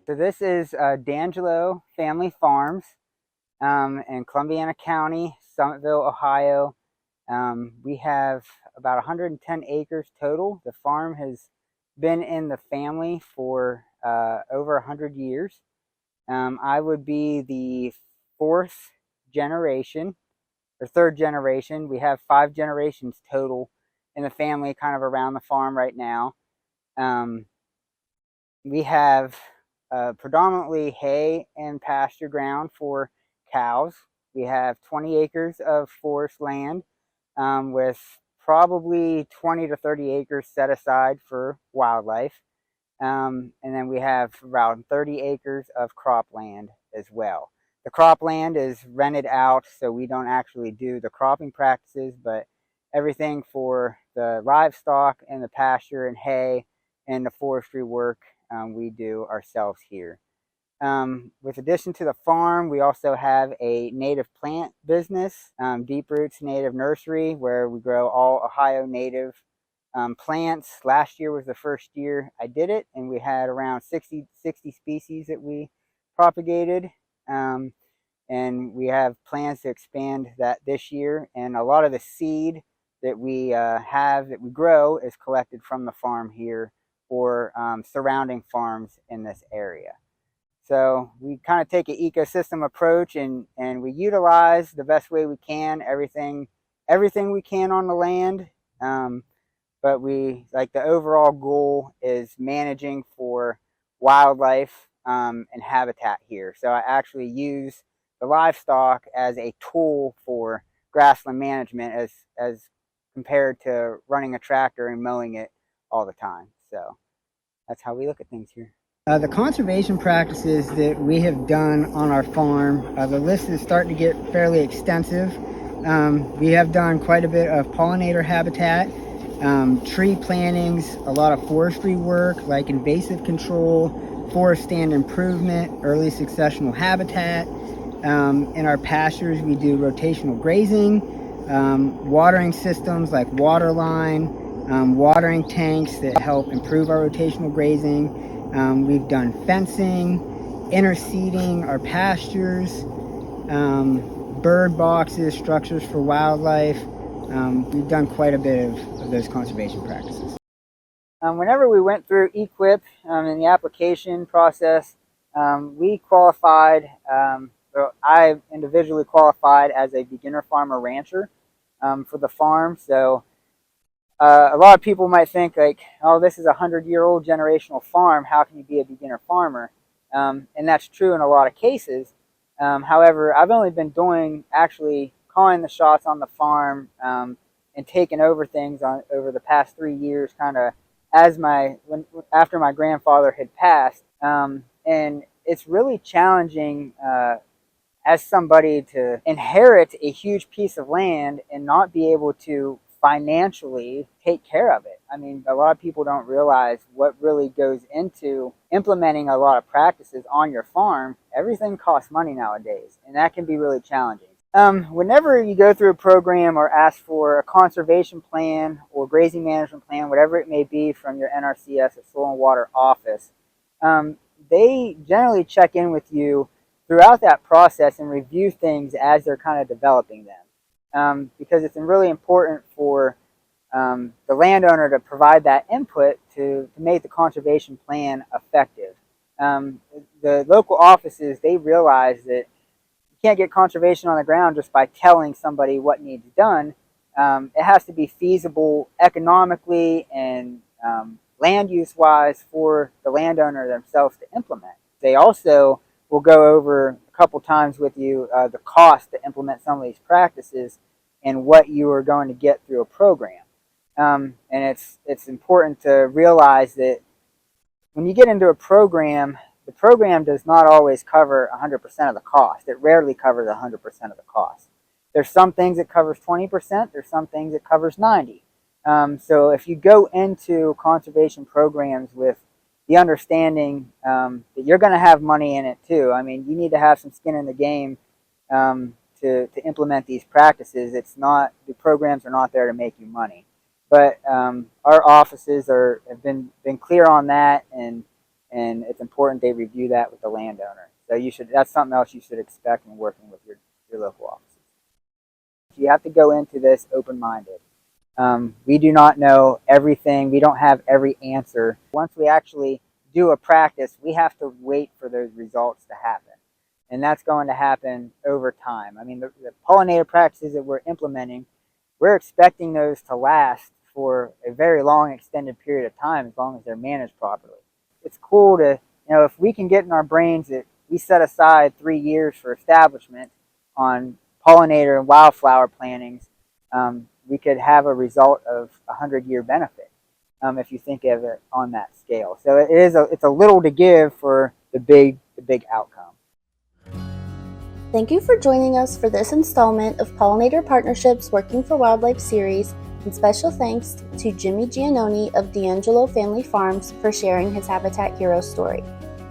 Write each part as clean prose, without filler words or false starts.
So this is Dangelo Family Farms in Columbiana County, Summitville, Ohio. We have about 110 acres total. The farm has been in the family for over 100 years. I would be the fourth generation or third generation. We have 5 generations total in the family, kind of around the farm right now. We have predominantly hay and pasture ground for cows. We have 20 acres of forest land with probably 20 to 30 acres set aside for wildlife. And then we have around 30 acres of cropland as well. The cropland is rented out, so we don't actually do the cropping practices, but everything for the livestock and the pasture and hay and the forestry work we do ourselves here. With addition to the farm, we also have a native plant business, Deep Roots Native Nursery, where we grow all Ohio native plants. Last year was the first year I did it, and we had around 60 species that we propagated. And we have plans to expand that this year. And a lot of the seed that we grow is collected from the farm here or surrounding farms in this area. So we kind of take an ecosystem approach, and we utilize the best way we can everything we can on the land. But the overall goal is managing for wildlife and habitat here. So I actually use the livestock as a tool for grassland management as compared to running a tractor and mowing it all the time. So that's how we look at things here. The conservation practices that we have done on our farm, the list is starting to get fairly extensive. We have done quite a bit of pollinator habitat, tree plantings, a lot of forestry work like invasive control, forest stand improvement, early successional habitat. In our pastures, we do rotational grazing, watering systems like water line, watering tanks that help improve our rotational grazing. We've done fencing, interseeding our pastures, bird boxes, structures for wildlife. We've done quite a bit of those conservation practices. Whenever we went through EQIP in the application process, we qualified, I individually qualified as a beginner farmer rancher for the farm. So a lot of people might think like, oh, this is a 100-year-old generational farm. How can you be a beginner farmer? And that's true in a lot of cases. However, I've only been actually calling the shots on the farm and taking over things over the past 3 years, kind of after my grandfather had passed. And it's really challenging as somebody to inherit a huge piece of land and not be able to financially take care of it. I mean, a lot of people don't realize what really goes into implementing a lot of practices on your farm. Everything costs money nowadays, and that can be really challenging. Whenever you go through a program or ask for a conservation plan or grazing management plan, whatever it may be from your NRCS or Soil and Water office, they generally check in with you throughout that process and review things as they're kind of developing them. Because it's really important for the landowner to provide that input to make the conservation plan effective. The local offices, they realize that you can't get conservation on the ground just by telling somebody what needs done. It has to be feasible economically and land use wise for the landowner themselves to implement. They also will go over a couple times with you the cost to implement some of these practices and what you are going to get through a program. And it's important to realize that when you get into a program, the program does not always cover 100% of the cost. It rarely covers 100% of the cost. There's some things it covers 20%. There's some things it covers 90%. So if you go into conservation programs with the understanding that you're going to have money in it too. I mean, you need to have some skin in the game to implement these practices. The programs are not there to make you money. But our offices have been clear on that, and and it's important they review that with the landowner. So that's something else you should expect when working with your local offices. You have to go into this open-minded. We do not know everything. We don't have every answer. Once we actually do a practice, we have to wait for those results to happen. And that's going to happen over time. I mean, the pollinator practices that we're implementing, we're expecting those to last for a very long extended period of time as long as they're managed properly. It's cool to, if we can get in our brains that we set aside 3 years for establishment on pollinator and wildflower plantings, we could have a result of 100-year benefit if you think of it on that scale. So it's a little to give for the big outcome. Thank you for joining us for this installment of Pollinator Partnerships Working for Wildlife series, and special thanks to Jimmy Giannone of Dangelo Family Farms for sharing his Habitat Hero story.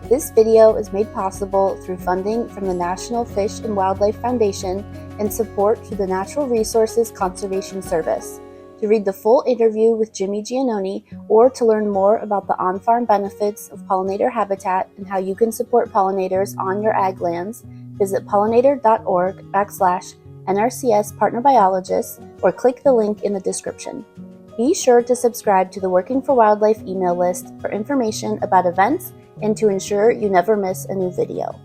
This video is made possible through funding from the National Fish and Wildlife Foundation and support through the Natural Resources Conservation Service. To read the full interview with Jimmy Giannone or to learn more about the on-farm benefits of pollinator habitat and how you can support pollinators on your ag lands, visit pollinator.org/NRCS Partner Biologists or click the link in the description. Be sure to subscribe to the Working for Wildlife email list for information about events and to ensure you never miss a new video.